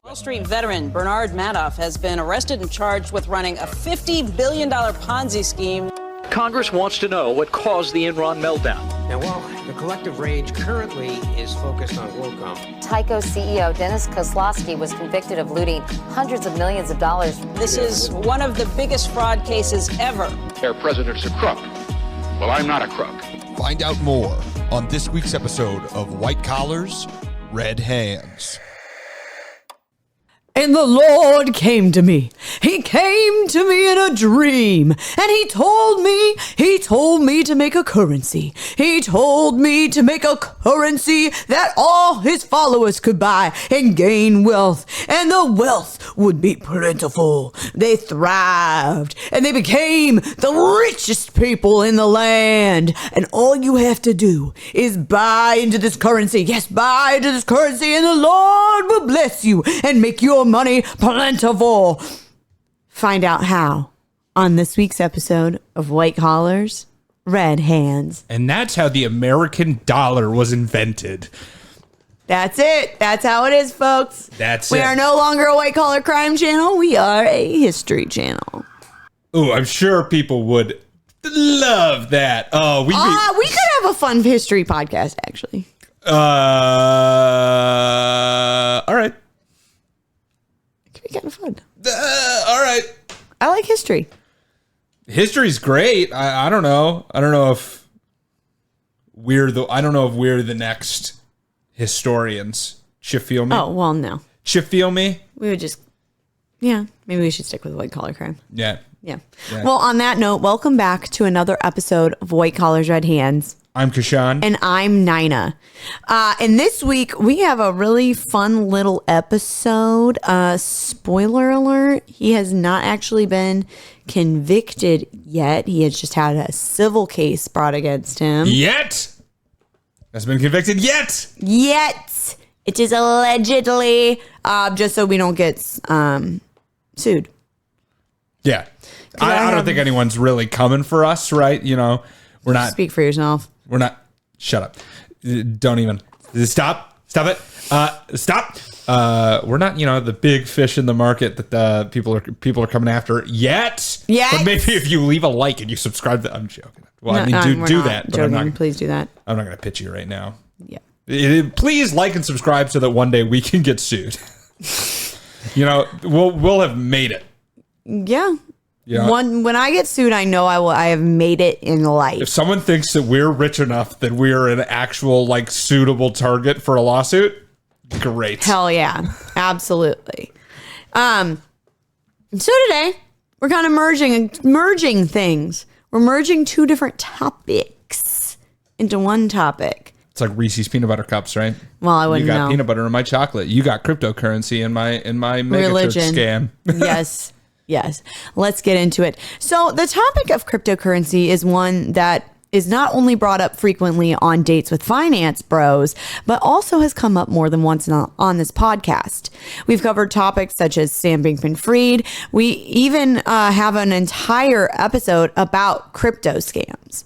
Wall Street veteran Bernard Madoff has been arrested and charged with running a $50 billion Ponzi scheme. Congress wants to know what caused the Enron meltdown. Now, while the collective rage currently is focused on WorldCom, Tyco CEO Dennis Kozlowski was convicted of looting hundreds of millions of dollars. This is one of the biggest fraud cases ever. Their president's a crook. Well, I'm not a crook. Find out more on this week's episode of White Collars, Red Hands. And the Lord came to me. He came to me in a dream. And he told me to make a currency. He told me to make a currency that all his followers could buy and gain wealth. And the wealth would be plentiful. They thrived and they became the richest people in the land. And all you have to do is buy into this currency. Yes, buy into this currency and the Lord will bless you and make your money plentiful. Find out how on this week's episode of White Collars, Red Hands. And that's how the American dollar was invented. That's it. That's how it is, folks. We are no longer a white collar crime channel. We are a history channel. Oh, I'm sure people would love that. Oh, we could have a fun history podcast, actually. All right. Kind of fun. All right. I like history. History's great. I don't know. I don't know if we're the next historians. You feel me? Oh, well, no. You feel me? We would just, maybe we should stick with white collar crime. Yeah. Well, on that note, welcome back to another episode of White Collars, Red Hands. I'm Kashan. And I'm Nina. And this week, we have a really fun little episode. Spoiler alert, he has not actually been convicted yet. He has just had a civil case brought against him. Yet? Has been convicted yet? Yet. It is allegedly, just so we don't get sued. Yeah. I don't think anyone's really coming for us, right? You know, we're not. Speak for yourself. We're not. Shut up. Don't even. Stop it. Stop. We're not, the big fish in the market that people are coming after yet. But maybe if you leave a like and you subscribe, I'm joking. Well, do that. But I'm not, please do that. I'm not going to pitch you right now. Yeah. Please like and subscribe so that one day we can get sued. We'll have made it. Yeah. Yeah. When I get sued, I know I have made it in life. If someone thinks that we're rich enough that we're an actual suitable target for a lawsuit, great. Hell yeah, absolutely. So today we're kind of merging things. We're merging two different topics into one topic. It's like Reese's peanut butter cups, right? Well, I wouldn't know. You got peanut butter in my chocolate. You got cryptocurrency in my religion scam. Yes. Let's get into it. So the topic of cryptocurrency is one that is not only brought up frequently on Dates with Finance Bros, but also has come up more than once on this podcast. We've covered topics such as Sam Bankman-Fried. We even have an entire episode about crypto scams.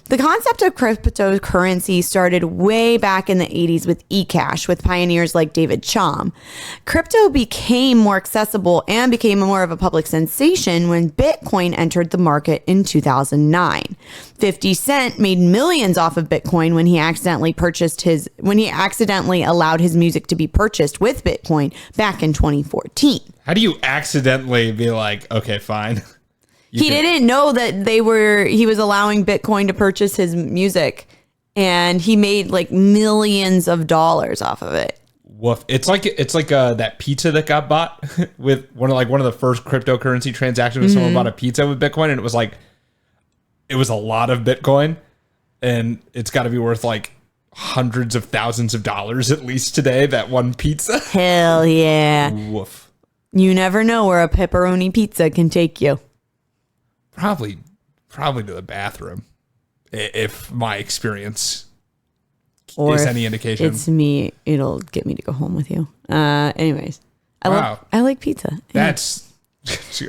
The concept of cryptocurrency started way back in the 80s with eCash with pioneers like David Chaum. Crypto became more accessible and became more of a public sensation when Bitcoin entered the market in 2009. 50 Cent made millions off of Bitcoin when he accidentally allowed his music to be purchased with Bitcoin back in 2014. How do you accidentally be like, okay, fine? He didn't know that he was allowing Bitcoin to purchase his music, and he made millions of dollars off of it. Woof. It's like that pizza that got bought with one of the first cryptocurrency transactions when someone bought a pizza with Bitcoin, and it was a lot of Bitcoin, and it's got to be worth hundreds of thousands of dollars at least today, that one pizza. Hell yeah. Woof. You never know where a pepperoni pizza can take you. Probably to the bathroom, if my experience is any indication. It's me. It'll get me to go home with you. Anyways, I like pizza. That's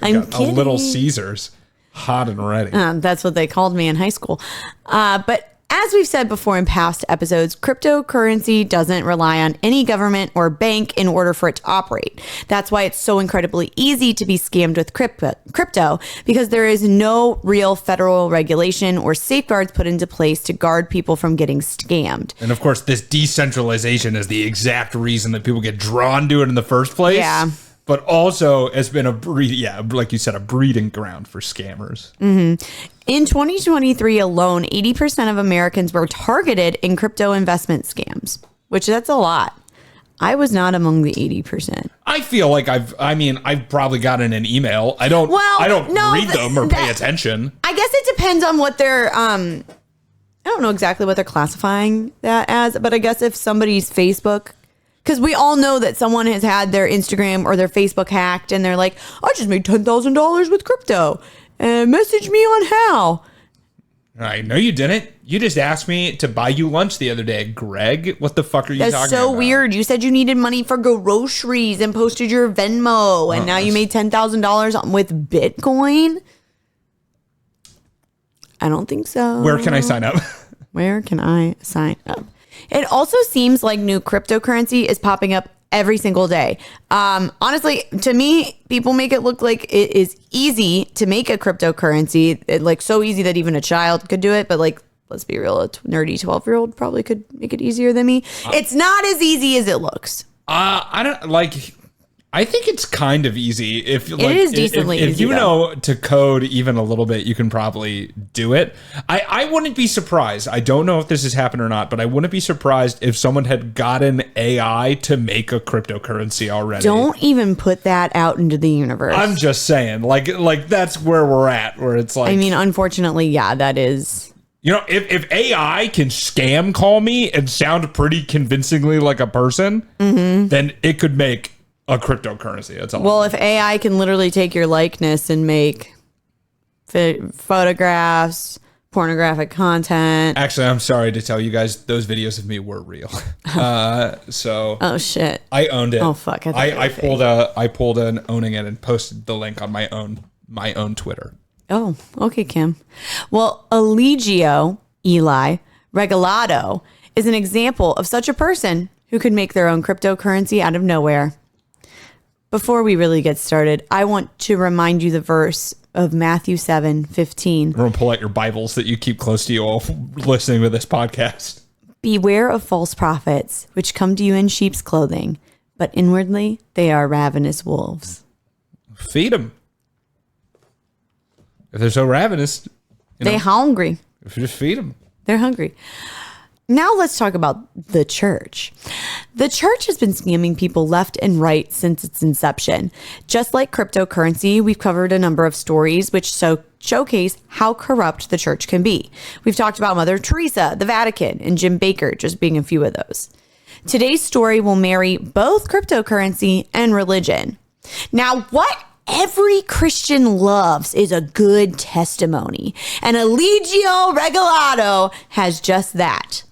a Little Caesars, hot and ready. That's what they called me in high school. But As we've said before in past episodes, cryptocurrency doesn't rely on any government or bank in order for it to operate. That's why it's so incredibly easy to be scammed with crypto, because there is no real federal regulation or safeguards put into place to guard people from getting scammed. And of course, this decentralization is the exact reason that people get drawn to it in the first place. Yeah. But also it's been like you said, a breeding ground for scammers. Mm-hmm. In 2023 alone, 80% of Americans were targeted in crypto investment scams, which that's a lot. I was not among the 80%. I feel like I've probably gotten an email. I don't read them or pay attention. I guess it depends on what they're, I don't know exactly what they're classifying that as, but I guess if somebody's Facebook, because we all know that someone has had their Instagram or their Facebook hacked and they're like, I just made $10,000 with crypto. Message me on how. I know you didn't. You just asked me to buy you lunch the other day, Greg. What the fuck are you talking about? That's so weird. You said you needed money for groceries and posted your Venmo, and now you made $10,000 with Bitcoin? I don't think so. Where can I sign up? Where can I sign up? It also seems like new cryptocurrency is popping up every single day. Honestly, to me, people make it look like it is easy to make a cryptocurrency. Like so easy that even a child could do it. But like, let's be real, a nerdy 12-year-old probably could make it easier than me. It's not as easy as it looks. I think it's kind of easy. If it is decently easy. If you know to code even a little bit, you can probably do it. I wouldn't be surprised. I don't know if this has happened or not, but I wouldn't be surprised if someone had gotten AI to make a cryptocurrency already. Don't even put that out into the universe. I'm just saying, like that's where we're at, where it's like. I mean, unfortunately, yeah, that is. You know, if AI can scam call me and sound pretty convincingly like a person, then it could make a cryptocurrency. That's all. Well, if AI can literally take your likeness and make photographs, pornographic content. Actually, I'm sorry to tell you guys, those videos of me were real. So. Oh shit! I owned it. Oh fuck! I pulled an owning it and posted the link on my own Twitter. Oh, okay, Kim. Well, Eligio, Regalado, is an example of such a person who could make their own cryptocurrency out of nowhere. Before we really get started, I want to remind you the verse of Matthew 7:15. I'm going to pull out your Bibles that you keep close to you all listening to this podcast. Beware of false prophets, which come to you in sheep's clothing, but inwardly they are ravenous wolves. Feed them. If they're so ravenous, they're hungry. If you just feed them. They're hungry. Now let's talk about the church. The church has been scamming people left and right since its inception. Just like cryptocurrency, we've covered a number of stories which showcase how corrupt the church can be. We've talked about Mother Teresa, the Vatican, and Jim Bakker, just being a few of those. Today's story will marry both cryptocurrency and religion. Now, what every Christian loves is a good testimony, and Eligio Regalado has just that.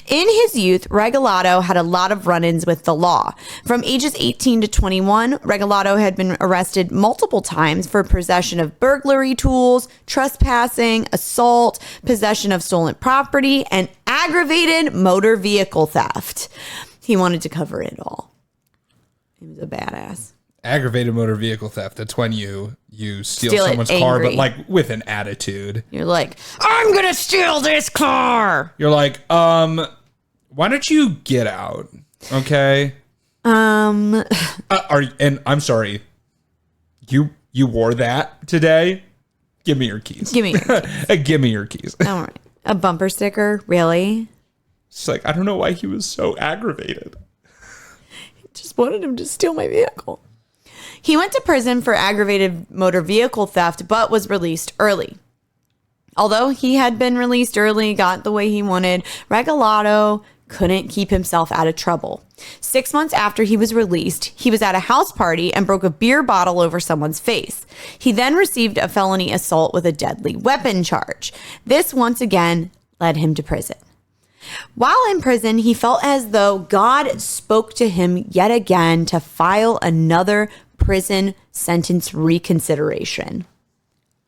In his youth, Regalado had a lot of run-ins with the law. From ages 18 to 21, Regalado had been arrested multiple times for possession of burglary tools, trespassing, assault, possession of stolen property, and aggravated motor vehicle theft. He wanted to cover it all. He was a badass. Aggravated motor vehicle theft. That's when you steal someone's car, but like with an attitude. You're like, I'm going to steal this car. You're like, why don't you get out? Okay. And I'm sorry. You wore that today? Give me your keys. Give me your keys. Give me your keys. All right. A bumper sticker? Really? It's like, I don't know why he was so aggravated. Just wanted him to steal my vehicle. He went to prison for aggravated motor vehicle theft, but was released early. Although he had been released early, got the way he wanted, Regalado couldn't keep himself out of trouble. 6 months after he was released, he was at a house party and broke a beer bottle over someone's face. He then received a felony assault with a deadly weapon charge. This once again led him to prison. While in prison, he felt as though God spoke to him yet again to file another prison sentence reconsideration.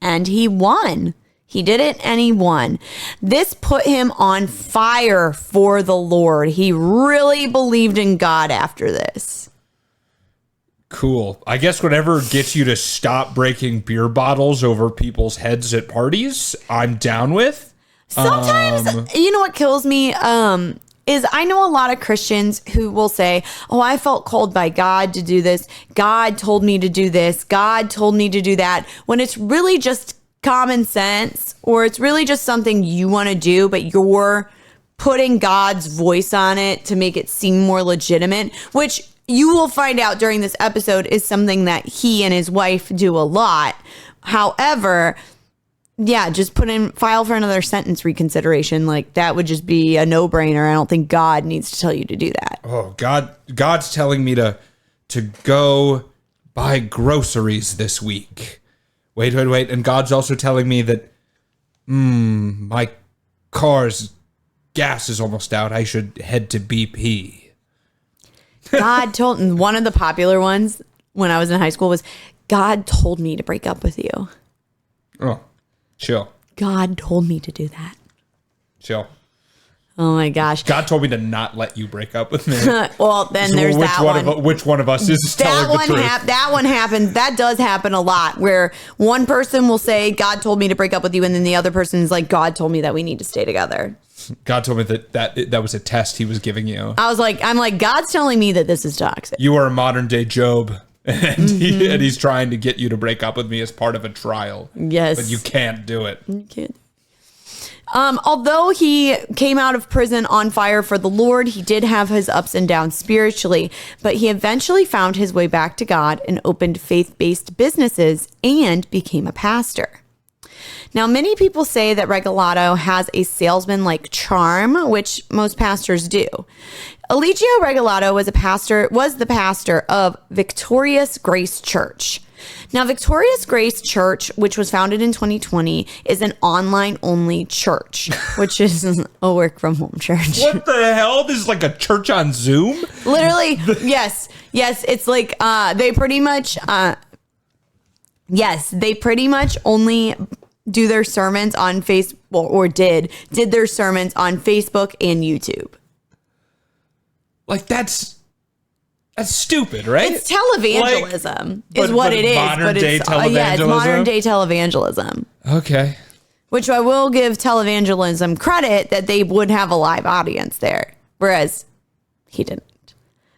And he won. He did it and he won. This put him on fire for the Lord. He really believed in God after this. Cool. I guess whatever gets you to stop breaking beer bottles over people's heads at parties, I'm down with. Sometimes, you know what kills me? Is I know a lot of Christians who will say, oh, I felt called by God to do this. God told me to do this. God told me to do that. When it's really just common sense, or it's really just something you want to do, but you're putting God's voice on it to make it seem more legitimate, which you will find out during this episode is something that he and his wife do a lot. However, yeah, just file for another sentence reconsideration. Like that would just be a no-brainer. I don't think God needs to tell you to do that. Oh, God's telling me to go buy groceries this week. Wait. And God's also telling me that my car's gas is almost out. I should head to BP. God told, one of the popular ones when I was in high school was, God told me to break up with you. Oh, chill. God told me to do that. Chill. Oh my gosh. God told me to not let you break up with me. Well, then there's that one. Which one of us is telling the truth? That one happens. That does happen a lot, where one person will say, God told me to break up with you, and then the other person is like, God told me that we need to stay together. God told me that was a test he was giving you. I'm like, God's telling me that this is toxic. You are a modern day Job, and he's trying to get you to break up with me as part of a trial. Yes. But you can't do it. You can't. Although he came out of prison on fire for the Lord, he did have his ups and downs spiritually, but he eventually found his way back to God and opened faith-based businesses and became a pastor. Now, many people say that Regalado has a salesman-like charm, which most pastors do. Eligio Regalado was the pastor of Victorious Grace Church. Now, Victorious Grace Church, which was founded in 2020, is an online-only church, which is a work-from-home church. What the hell? This is like a church on Zoom? Literally, yes. It's like they pretty much only do their sermons on Facebook, or did their sermons on Facebook and YouTube. Like that's stupid, right? It's televangelism, is what it is. Modern day televangelism. Yeah, it's modern day televangelism. Okay. Which I will give televangelism credit that they would have a live audience there, whereas he didn't.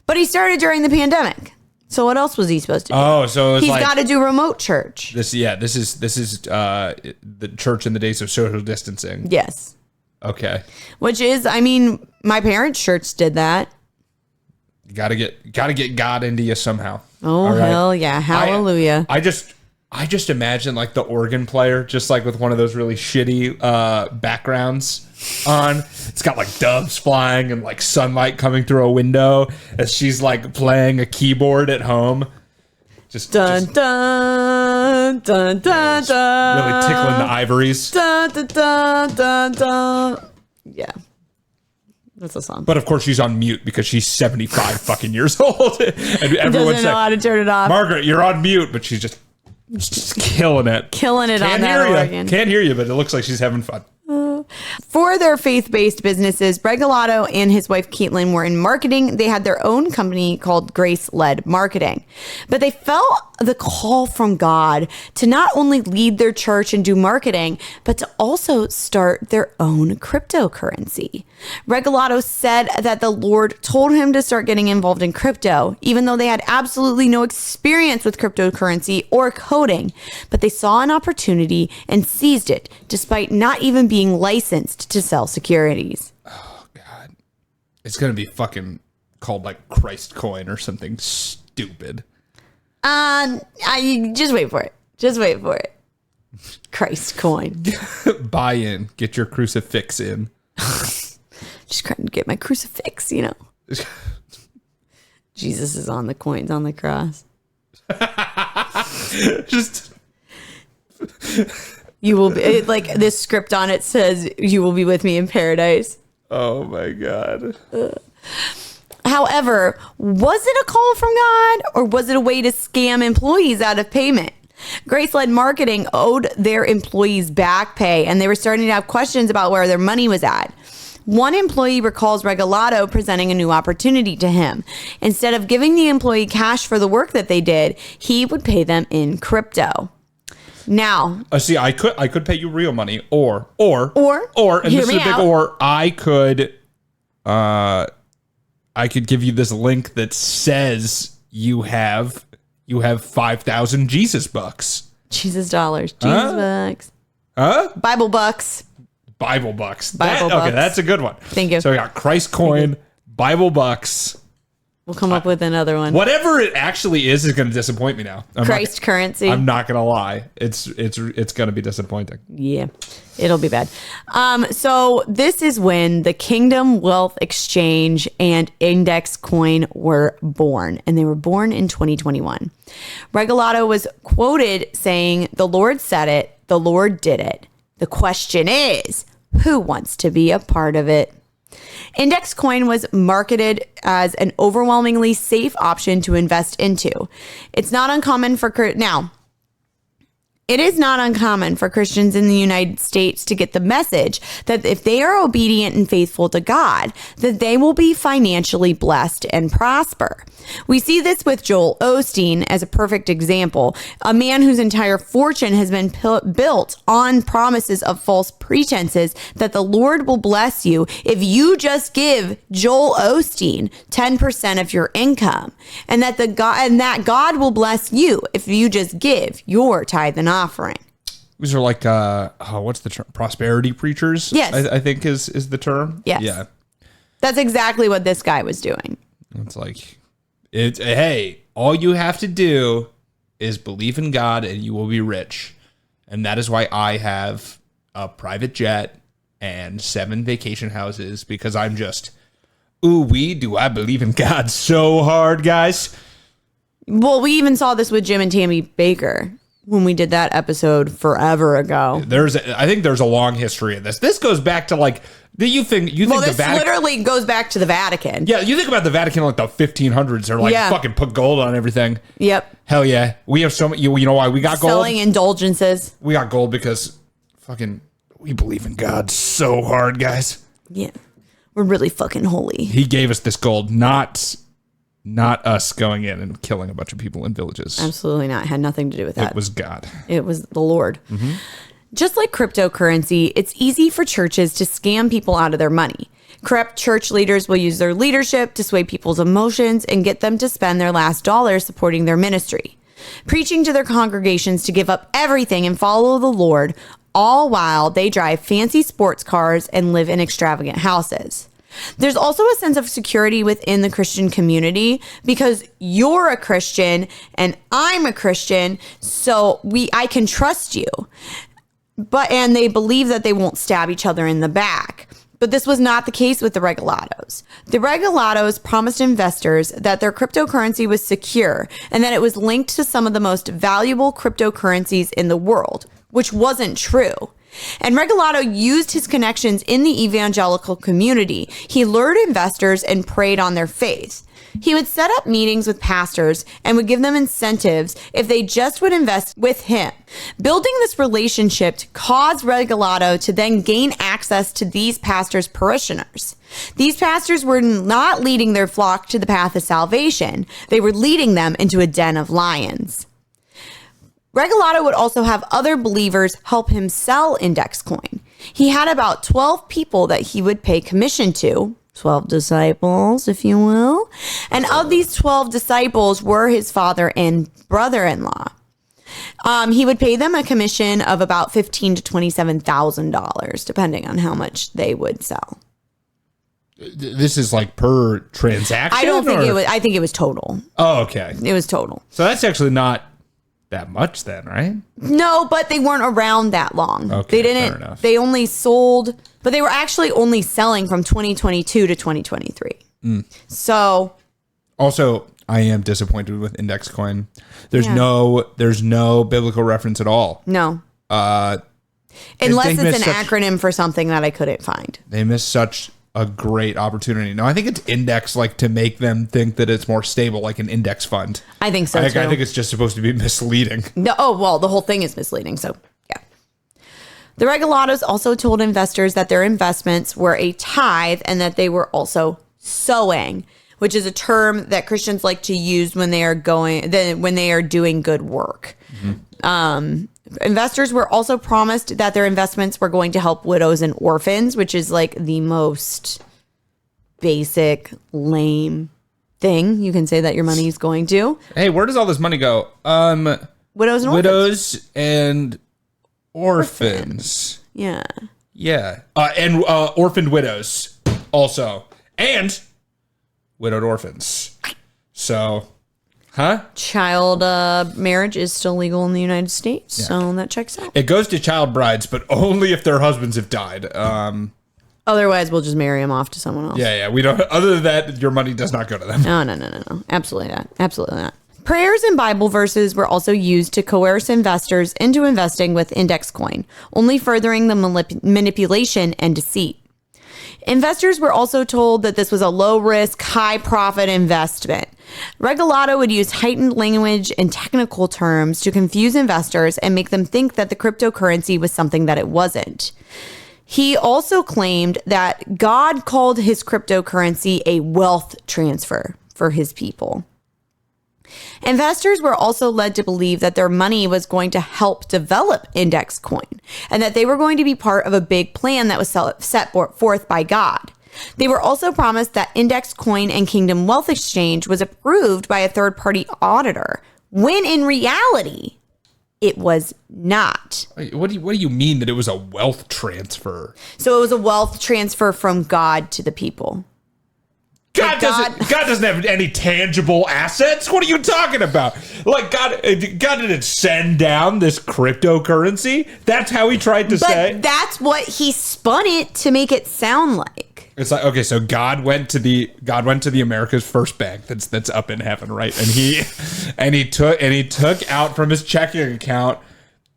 But he started during the pandemic. So what else was he supposed to do? Oh, so he's got to do remote church. This is the church in the days of social distancing. Yes. Okay. Which is, I mean, my parents' church did that. You gotta get God into you somehow. Oh, right? Hell yeah. Hallelujah. I just imagine like the organ player, just like with one of those really shitty backgrounds on. It's got like doves flying and like sunlight coming through a window as she's like playing a keyboard at home. Dun, dun, dun, dun, dun. Really tickling the ivories. Dun, dun, dun, dun, dun. Yeah. That's a song. But of course she's on mute because she's 75 fucking years old. And everyone's doesn't know how to turn it off. Margaret, you're on mute, but she's just killing it. Killing it on that organ. Can't hear you, but it looks like she's having fun. For their faith-based businesses, Regalado and his wife Caitlin were in marketing. They had their own company called Grace-Led Marketing. But they felt the call from God to not only lead their church and do marketing, but to also start their own cryptocurrency. Regalado said that the Lord told him to start getting involved in crypto, even though they had absolutely no experience with cryptocurrency or coding. But they saw an opportunity and seized it, despite not even being licensed to sell securities. Oh, God. It's going to be fucking called like Christ coin or something stupid. Just wait for it. Christ coin. Buy in. Get your crucifix in. Just trying to get my crucifix, you know. Jesus is on the coins on the cross. Just... You will be, like this script on it says, you will be with me in paradise. Oh my God. However, was it a call from God, or was it a way to scam employees out of payment? Grace-led marketing owed their employees back pay, and they were starting to have questions about where their money was at. One employee recalls Regalado presenting a new opportunity to him. Instead of giving the employee cash for the work that they did, he would pay them in crypto. Now, see, I could pay you real money, or, and hear this is me a big out. or, I could give you this link that says you have 5,000 Jesus bucks. Jesus dollars, Jesus bucks, Bible bucks. Bible bucks. Bible Okay, bucks. that's a good one. Thank you. So we got Christ coin, Bible bucks. We'll come up with another one. Whatever it actually is going to disappoint me now. Christ currency. I'm not going to lie. It's going to be disappointing. Yeah, it'll be bad. So this is when the Kingdom Wealth Exchange and INDXcoin were born, and they were born in 2021. Regalado was quoted saying, "The Lord said it, the Lord did it. The question is, who wants to be a part of it?" INDXcoin was marketed as an overwhelmingly safe option to invest into. It's not uncommon for It is not uncommon for Christians in the United States to get the message that if they are obedient and faithful to God, that they will be financially blessed and prosper. We see this with Joel Osteen as a perfect example, a man whose entire fortune has been built on promises of false pretenses that the Lord will bless you if you just give Joel Osteen 10% of your income, and that God will bless you if you just give your tithe and offering. These are like, what's the term? Prosperity preachers? Yes. I think is the term. Yes. Yeah. That's exactly what this guy was doing. It's like, hey, all you have to do is believe in God and you will be rich. And that is why I have a private jet and 7 vacation houses, because I'm just, do I believe in God so hard, guys. Well, we even saw this with Jim and Tammy Baker when we did that episode forever ago. I think there's a long history of this. This goes back to like, you think This the Vatican literally goes back to the Vatican. Yeah, you think about the Vatican like the 1500s. They're like, fucking put gold on everything. Yep. Hell yeah. We have so many. You know why we got gold? Selling indulgences. We got gold because fucking we believe in God so hard, guys. Yeah. We're really fucking holy. He gave us this gold, not us going in and killing a bunch of people in villages. Absolutely not. It had nothing to do with that. It was God. It was the Lord. Mm-hmm. Just like cryptocurrency, it's easy for churches to scam people out of their money. Corrupt church leaders will use their leadership to sway people's emotions and get them to spend their last dollar supporting their ministry, preaching to their congregations to give up everything and follow the Lord, all while they drive fancy sports cars and live in extravagant houses. There's also a sense of security within the Christian community because you're a Christian and I'm a Christian, so I can trust you. And they believe that they won't stab each other in the back. But this was not the case with the Regalados. The Regalados promised investors that their cryptocurrency was secure and that it was linked to some of the most valuable cryptocurrencies in the world, which wasn't true. And Regalado used his connections in the evangelical community. He lured investors and preyed on their faith. He would set up meetings with pastors and would give them incentives if they just would invest with him. Building this relationship caused Regalado to then gain access to these pastors' parishioners. These pastors were not leading their flock to the path of salvation. They were leading them into a den of lions. Regalado would also have other believers help him sell INDXcoin. He had about 12 people that he would pay commission to, 12 disciples, if you will. And of these 12 disciples were his father and brother-in-law. He would pay them a commission of about $15,000 to $27,000, depending on how much they would sell. This is like per transaction? I don't think it was. I think it was total. Oh, okay. It was total. So that's actually not that much then, right? No, but they weren't around that long. Okay, they didn't. fair enough. They only sold, but they were actually only selling from 2022 to 2023. So, also, I am disappointed with INDXcoin. There's no biblical reference at all. no. Unless it's an acronym for something that I couldn't find. They missed such a great opportunity. No, I think it's indexed like to make them think that it's more stable, like an index fund. I think so, I too. think it's just supposed to be misleading. No, the whole thing is misleading. So, yeah. The Regalados also told investors that their investments were a tithe and that they were also sowing, which is a term that Christians like to use when they are doing good work. Mm-hmm. Investors were also promised that their investments were going to help widows and orphans, which is like the most basic, lame thing you can say that your money is going to. Hey, where does all this money go? Widows and orphans. Yeah. Yeah. And orphaned widows also. And widowed orphans. So, child marriage is still legal in the United States, so that checks out. It goes to child brides, but only if their husbands have died. Otherwise, we'll just marry them off to someone else. Yeah. We don't. Other than that, your money does not go to them. No. Absolutely not. Absolutely not. Prayers and Bible verses were also used to coerce investors into investing with INDXcoin, only furthering the manipulation and deceit. Investors were also told that this was a low-risk, high-profit investment. Regalado would use heightened language and technical terms to confuse investors and make them think that the cryptocurrency was something that it wasn't. He also claimed that God called his cryptocurrency a wealth transfer for his people. Investors were also led to believe that their money was going to help develop INDXcoin and that they were going to be part of a big plan that was set forth by God. They were also promised that INDXcoin and Kingdom Wealth Exchange was approved by a third-party auditor, when in reality, it was not. What do you mean that it was a wealth transfer? So it was a wealth transfer from God to the people. God doesn't have any tangible assets. What are you talking about? Like God didn't send down this cryptocurrency. That's how he tried to say. But that's what he spun it to make it sound like. It's like, okay, so God went to the America's first bank that's up in heaven, right? And he took out from his checking account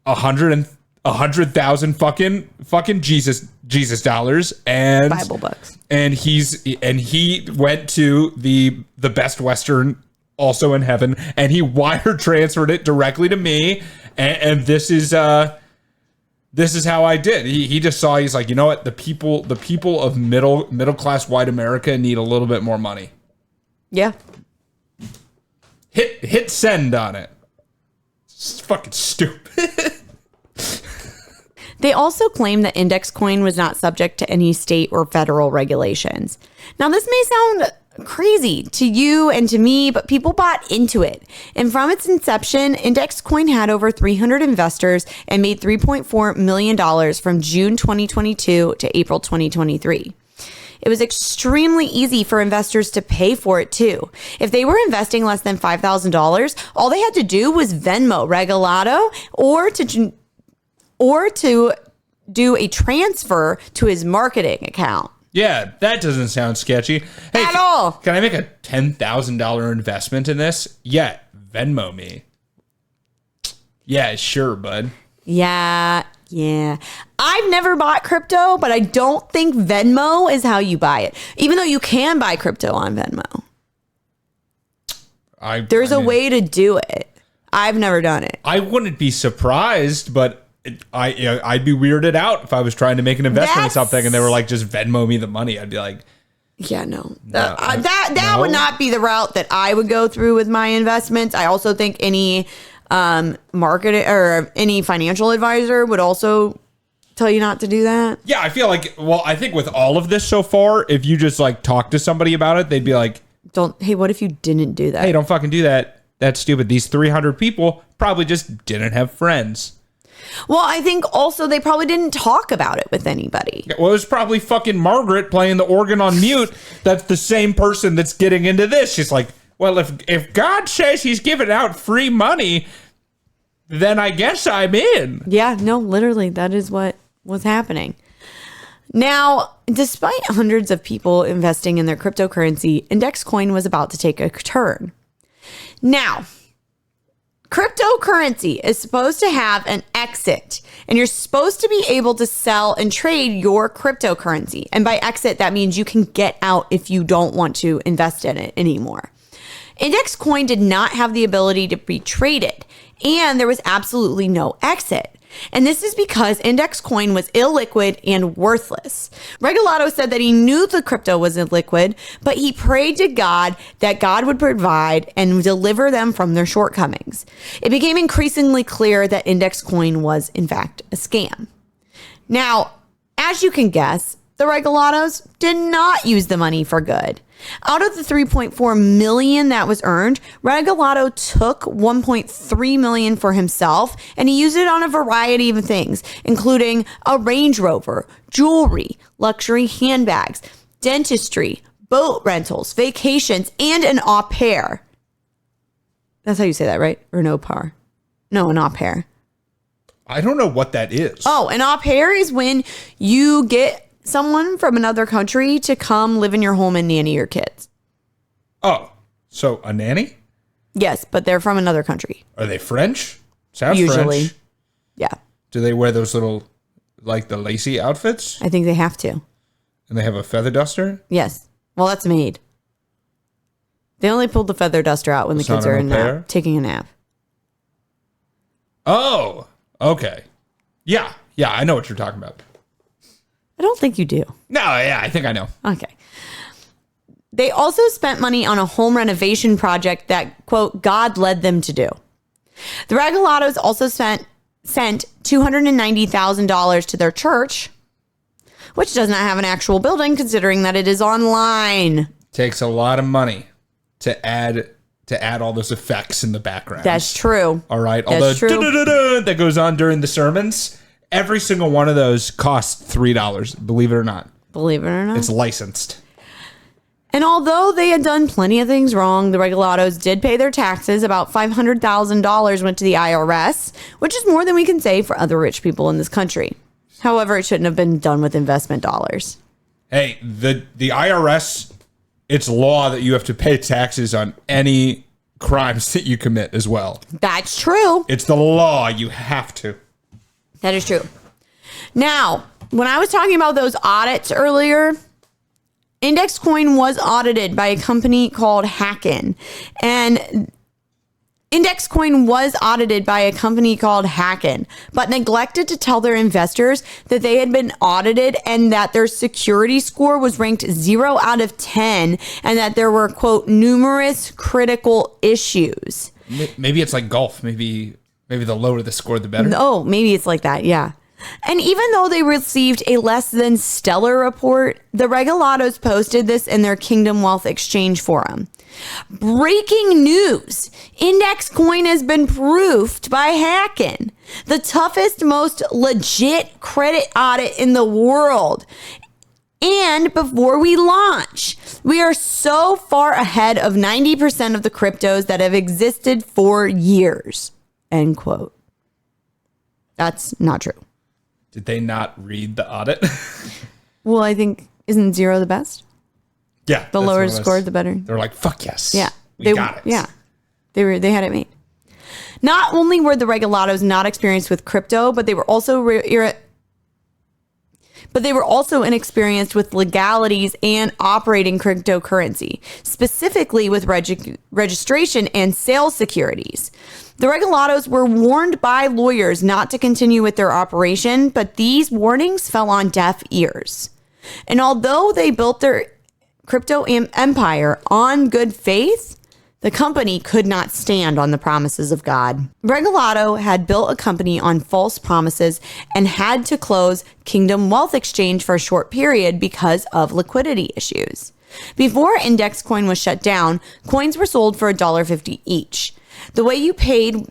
100,000 fucking Jesus dollars and Bible books. And he went to the Best Western, also in heaven, and he wire transferred it directly to me. And this is how I did. He just saw, he's like, you know what, the people of middle class white America need a little bit more money. Yeah. Hit send on it. It's fucking stupid. They also claim that INDXcoin was not subject to any state or federal regulations. Now, this may sound crazy to you and to me, but people bought into it. And from its inception, INDXcoin had over 300 investors and made $3.4 million from June 2022 to April 2023. It was extremely easy for investors to pay for it too. If they were investing less than $5,000, all they had to do was Venmo Regalado or to do a transfer to his marketing account. Yeah, that doesn't sound sketchy. Hey, At all. Can I make a $10,000 investment in this? Yeah, Venmo me. Yeah, sure, bud. Yeah. I've never bought crypto, but I don't think Venmo is how you buy it. Even though you can buy crypto on Venmo. There's a way to do it. I've never done it. I wouldn't be surprised, but I'd be weirded out if I was trying to make an investment in something and they were like, just Venmo me the money. I'd be like, yeah, no. That would not be the route that I would go through with my investments. I also think any market or any financial advisor would also tell you not to do that. Yeah, I feel like, I think with all of this so far, if you just like talk to somebody about it, they'd be like, hey, what if you didn't do that? Hey, don't fucking do that. That's stupid. These 300 people probably just didn't have friends. Well, I think also they probably didn't talk about it with anybody. Well, it was probably fucking Margaret playing the organ on mute. That's the same person that's getting into this. She's like, well, if God says he's giving out free money, then I guess I'm in. Yeah, no, literally, that is what was happening. Now, despite hundreds of people investing in their cryptocurrency, INDXcoin was about to take a turn. Now, Cryptocurrency is supposed to have an exit, and you're supposed to be able to sell and trade your cryptocurrency. And by exit, that means you can get out if you don't want to invest in it anymore. INDXcoin did not have the ability to be traded, and there was absolutely no exit. And this is because INDXcoin was illiquid and worthless. Regalado said that he knew the crypto was illiquid, but he prayed to God that God would provide and deliver them from their shortcomings. It became increasingly clear that INDXcoin was, in fact, a scam. Now, as you can guess, the Regalados did not use the money for good. Out of the $3.4 million that was earned, Regalado took $1.3 million for himself, and he used it on a variety of things, including a Range Rover, jewelry, luxury handbags, dentistry, boat rentals, vacations, and an au pair. That's how you say that, right? Or an au pair? No, an au pair. I don't know what that is. Oh, an au pair is when you get someone from another country to come live in your home and nanny your kids. Oh, so a nanny? Yes, but they're from another country. Are they French? Sounds Usually. French. Yeah. Do they wear those little, like the lacy outfits? I think they have to. And they have a feather duster? Yes. Well, that's made. They only pulled the feather duster out when the kids are taking a nap. Oh, okay. Yeah, I know what you're talking about. I don't think you do. No, yeah, I think I know. Okay. They also spent money on a home renovation project that, quote, God led them to do. The Regalados also sent $290,000 to their church, which does not have an actual building considering that it is online. Takes a lot of money to add all those effects in the background. That's true. All right. That's true. That goes on during the sermons, every single one of those costs $3, believe it or not. Believe it or not. It's licensed. And although they had done plenty of things wrong, the Regalados did pay their taxes. About $500,000 went to the IRS, which is more than we can say for other rich people in this country. However, it shouldn't have been done with investment dollars. Hey, the IRS, it's law that you have to pay taxes on any crimes that you commit as well. That's true. It's the law. You have to. That is true. Now, when I was talking about those audits earlier, INDXcoin was audited by a company called Hacken. And INDXcoin was audited by a company called Hacken, but neglected to tell their investors that they had been audited and that their security score was ranked 0 out of 10 and that there were, quote, numerous critical issues. Maybe it's like golf. Maybe the lower the score, the better. Oh, maybe it's like that. Yeah. And even though they received a less than stellar report, the Regalados posted this in their Kingdom Wealth Exchange forum. Breaking news. INDXcoin has been proofed by Hacken, the toughest, most legit credit audit in the world. And before we launch, we are so far ahead of 90% of the cryptos that have existed for years. End quote. That's not true. Did they not read the audit? Well, I think, isn't 0 the best? Yeah. The lower scored, the better. They're like, fuck yes. Yeah. We got it. Yeah. They had it made. Not only were the Regalados not experienced with crypto, but they were also inexperienced with legalities and operating cryptocurrency, specifically with registration and sales securities. The Regalados were warned by lawyers not to continue with their operation, but these warnings fell on deaf ears. And although they built their crypto empire on good faith, the company could not stand on the promises of God. Regalado had built a company on false promises and had to close Kingdom Wealth Exchange for a short period because of liquidity issues. Before INDXcoin was shut down, coins were sold for $1.50 each. The way you paid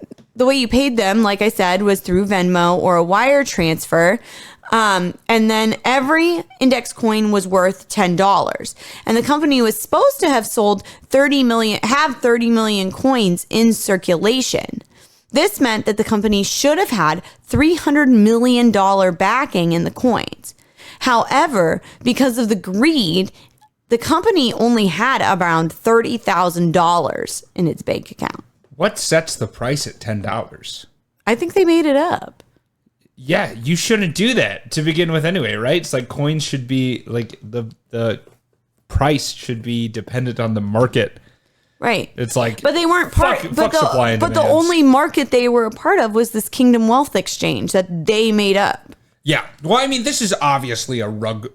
them, like I said, was through Venmo or a wire transfer. And then every INDXcoin was worth $10. And the company was supposed to have sold 30 million coins in circulation. This meant that the company should have had $300 million backing in the coins. However, because of the greed, the company only had around $30,000 in its bank account. What sets the price at $10? I think they made it up. Yeah, you shouldn't do that to begin with anyway, right? It's like coins should be like the price should be dependent on the market. Right. It's like, but they weren't part. Fuck supply and but the demands. only market they were a part of was this Kingdom Wealth Exchange that they made up. Yeah. Well, I mean, this is obviously a rug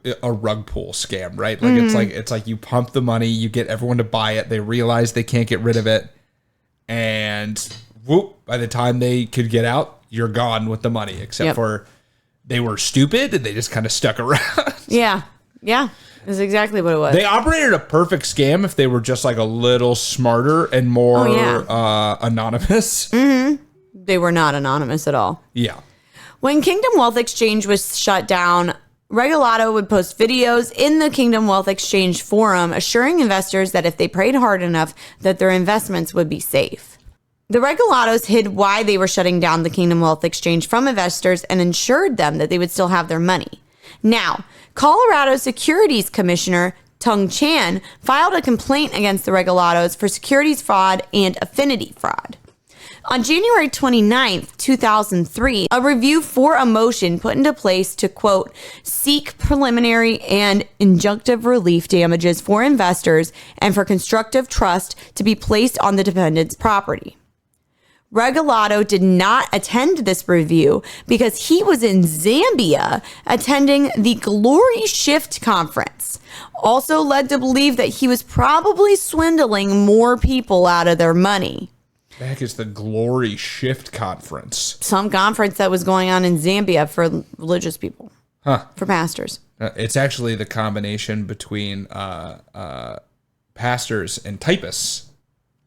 pull scam, right? Like it's like you pump the money, you get everyone to buy it, they realize they can't get rid of it, and whoop, by the time they could get out, you're gone with the money, except for they were stupid and they just kind of stuck around. Yeah. That's exactly what it was. They operated a perfect scam if they were just like a little smarter and more anonymous. They were not anonymous at all. Yeah. When Kingdom Wealth Exchange was shut down, Regalado would post videos in the Kingdom Wealth Exchange forum assuring investors that if they prayed hard enough, that their investments would be safe. The Regalados hid why they were shutting down the Kingdom Wealth Exchange from investors and ensured them that they would still have their money. Now, Colorado Securities Commissioner Tung Chan filed a complaint against the Regalados for securities fraud and affinity fraud. On January 29th, 2003, a review for a motion put into place to, quote, seek preliminary and injunctive relief damages for investors and for constructive trust to be placed on the defendant's property. Regalado did not attend this review because he was in Zambia attending the Glory Shift conference, also led to believe that he was probably swindling more people out of their money. The heck is the Glory Shift conference? Some conference that was going on in Zambia for religious people, for pastors. It's actually the combination between pastors and typists.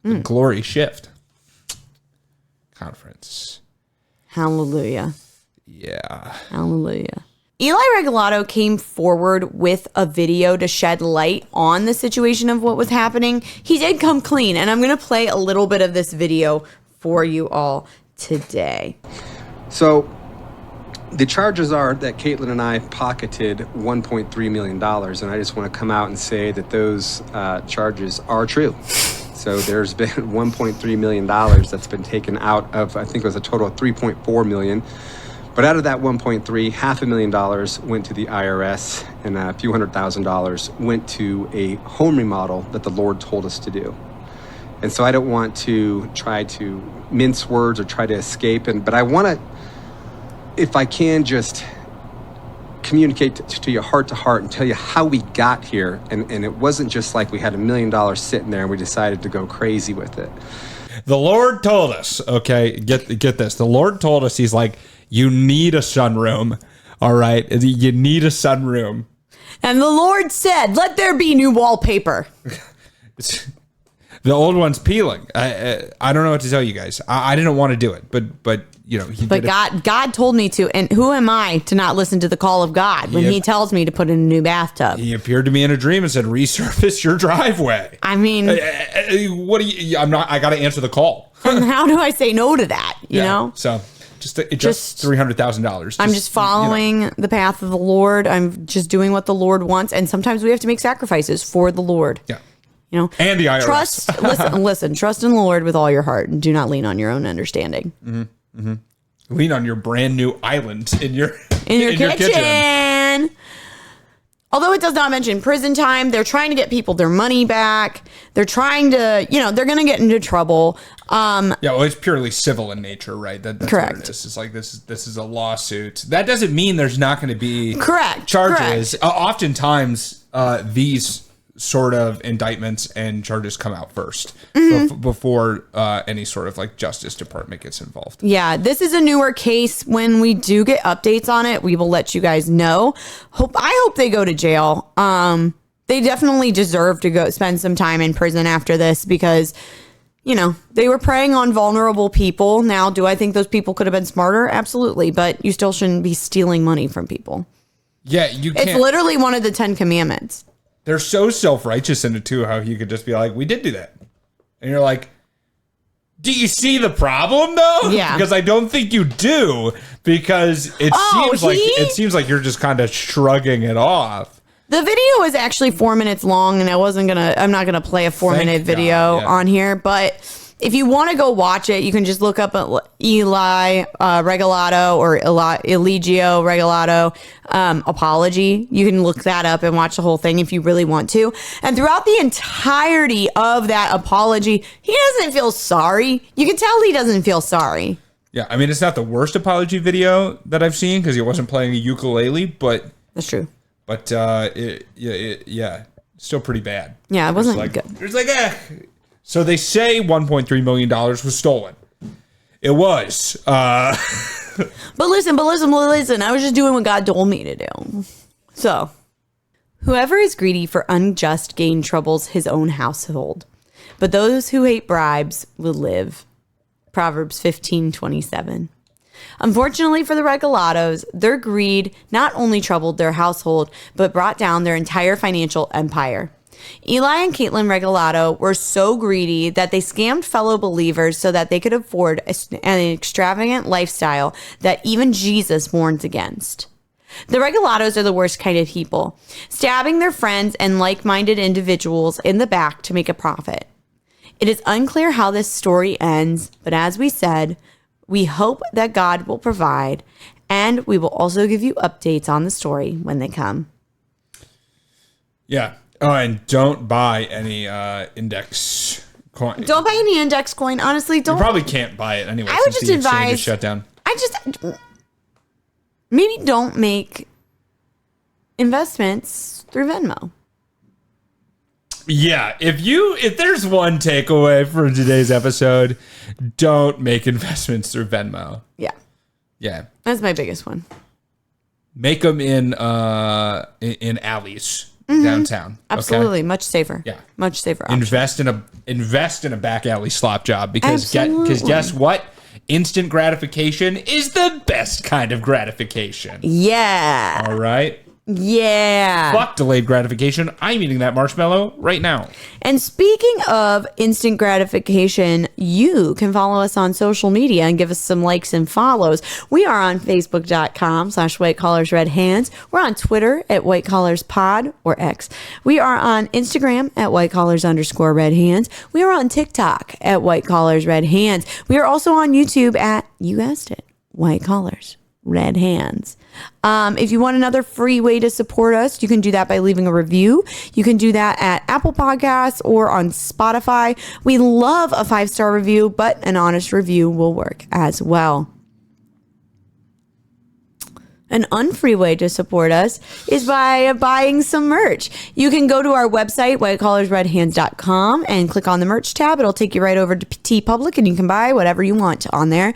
The Glory Shift conference. Hallelujah. Yeah. Hallelujah. Eli Regalado came forward with a video to shed light on the situation of what was happening. He did come clean, and I'm going to play a little bit of this video for you all today. So the charges are that Caitlin and I pocketed $1.3 million, and I just want to come out and say that those charges are true. So there's been $1.3 million that's been taken out of, I think it was a total of $3.4 million. But out of that 1.3, $500,000 went to the IRS, and a few $100,000 went to a home remodel that the Lord told us to do. And so I don't want to try to mince words or try to escape, but I want to, if I can, just communicate to you heart to heart and tell you how we got here. And it wasn't just like we had $1 million sitting there and we decided to go crazy with it. The Lord told us, okay, get this. The Lord told us, he's like, you need a sunroom. All right. You need a sunroom. And the Lord said, let there be new wallpaper. The old one's peeling. I don't know what to tell you guys. I didn't want to do it, but you know, but God told me to, and who am I to not listen to the call of God when He tells me to put in a new bathtub? He appeared to me in a dream and said, resurface your driveway. I mean, what do you? I got to answer the call. And how do I say no to that? You know, so just $300,000. I'm just following the path of the Lord. I'm just doing what the Lord wants, and sometimes we have to make sacrifices for the Lord. Yeah. You know, and the IRS. Listen, trust in the Lord with all your heart and do not lean on your own understanding. Mm-hmm. Mm-hmm. Lean on your brand new island in your kitchen. Although it does not mention prison time, they're trying to get people their money back. They're trying to, they're going to get into trouble. Well, it's purely civil in nature, right? That's correct. What it is. It's like this is a lawsuit. That doesn't mean there's not going to be correct charges. Oftentimes, these sort of indictments and charges come out first before any sort of like Justice Department gets involved. Yeah, this is a newer case. When we do get updates on it, we will let you guys know. I hope they go to jail. They definitely deserve to go spend some time in prison after this because, they were preying on vulnerable people. Now, do I think those people could have been smarter? Absolutely. But you still shouldn't be stealing money from people. Yeah, you can't. It's literally one of the 10 commandments. They're so self-righteous in it too, how you could just be like, we did do that. And you're like, do you see the problem though? Yeah. Because I don't think you do, because it seems like you're just kind of shrugging it off. The video is actually 4 minutes long, and I'm not gonna play a 4-minute video on here, but if you want to go watch it, you can just look up Regalado or Eligio Regalado apology. You can look that up and watch the whole thing if you really want to. And throughout the entirety of that apology, he doesn't feel sorry. You can tell he doesn't feel sorry. Yeah, I mean, it's not the worst apology video that I've seen because he wasn't playing a ukulele, but that's true. But still pretty bad. Yeah, it wasn't good. It's like, So they say $1.3 million was stolen. It was. But listen. I was just doing what God told me to do. So, whoever is greedy for unjust gain troubles his own household, but those who hate bribes will live. Proverbs 15:27. Unfortunately for the Regalados, their greed not only troubled their household, but brought down their entire financial empire. Eli and Caitlin Regalado were so greedy that they scammed fellow believers so that they could afford an extravagant lifestyle that even Jesus warns against. The Regalados are the worst kind of people, stabbing their friends and like-minded individuals in the back to make a profit. It is unclear how this story ends, but as we said, we hope that God will provide, and we will also give you updates on the story when they come. Yeah. Oh, and don't buy any index coin. Don't buy any index coin. Honestly, don't. You probably can't buy it anyway. I would just advise. Shut down. Maybe don't make investments through Venmo. Yeah, if there's one takeaway from today's episode, don't make investments through Venmo. Yeah, that's my biggest one. Make them in alleys downtown. Absolutely, okay? Much safer. Yeah, much safer. Option. Invest in a back alley slop job because guess what? Instant gratification is the best kind of gratification. Yeah. All right. Yeah. Fuck delayed gratification. I'm eating that marshmallow right now. And speaking of instant gratification, you can follow us on social media and give us some likes and follows. We are on Facebook.com/WhiteCollarsRedHands. We're on Twitter at WhiteCollarsPod or X. We are on Instagram at WhiteCollars_RedHands. We are on TikTok at WhiteCollarsRedHands. We are also on YouTube at, you guessed it, White Collars Red Hands. If you want another free way to support us, you can do that by leaving a review. You can do that at Apple Podcasts or on Spotify. We love a 5-star review, but an honest review will work as well. An unfree way to support us is by buying some merch. You can go to our website, whitecollarsredhands.com, and click on the merch tab. It'll take you right over to TeePublic, and you can buy whatever you want on there.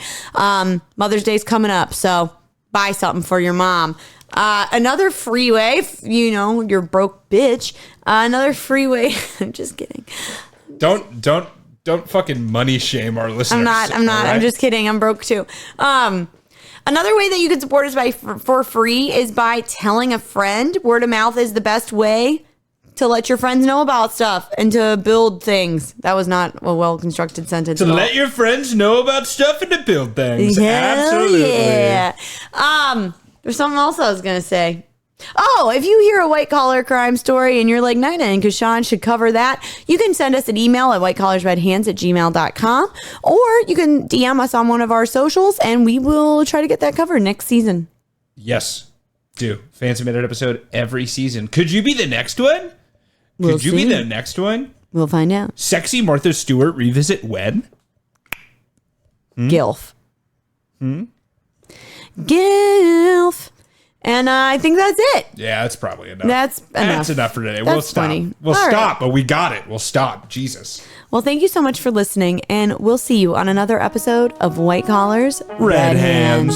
Mother's Day's coming up, so buy something for your mom. Another free way, you're broke bitch. Another free way. I'm just kidding. Don't fucking money shame our listeners. I'm not. Right? I'm just kidding. I'm broke too. Another way that you can support us for free is by telling a friend. Word of mouth is the best way to let your friends know about stuff and to build things. That was not a well-constructed sentence. To let your friends know about stuff and to build things. Hell Absolutely. Yeah. There's something else I was going to say. Oh, if you hear a white collar crime story and you're like, Nina and Kashan should cover that, you can send us an email at whitecollarsredhands@gmail.com, or you can DM us on one of our socials and we will try to get that covered next season. Yes. Do. Fan submitted episode every season. Could you be the next one? We'll Could you be the next one? We'll find out. Sexy Martha Stewart revisit when? Gilf. Gilf. And I think that's it. Yeah, that's probably enough. That's enough for today. That's We'll stop. funny. We'll All stop, right. but we got it. We'll stop. Jesus. Well, thank you so much for listening, and we'll see you on another episode of White Collars, Red Hands.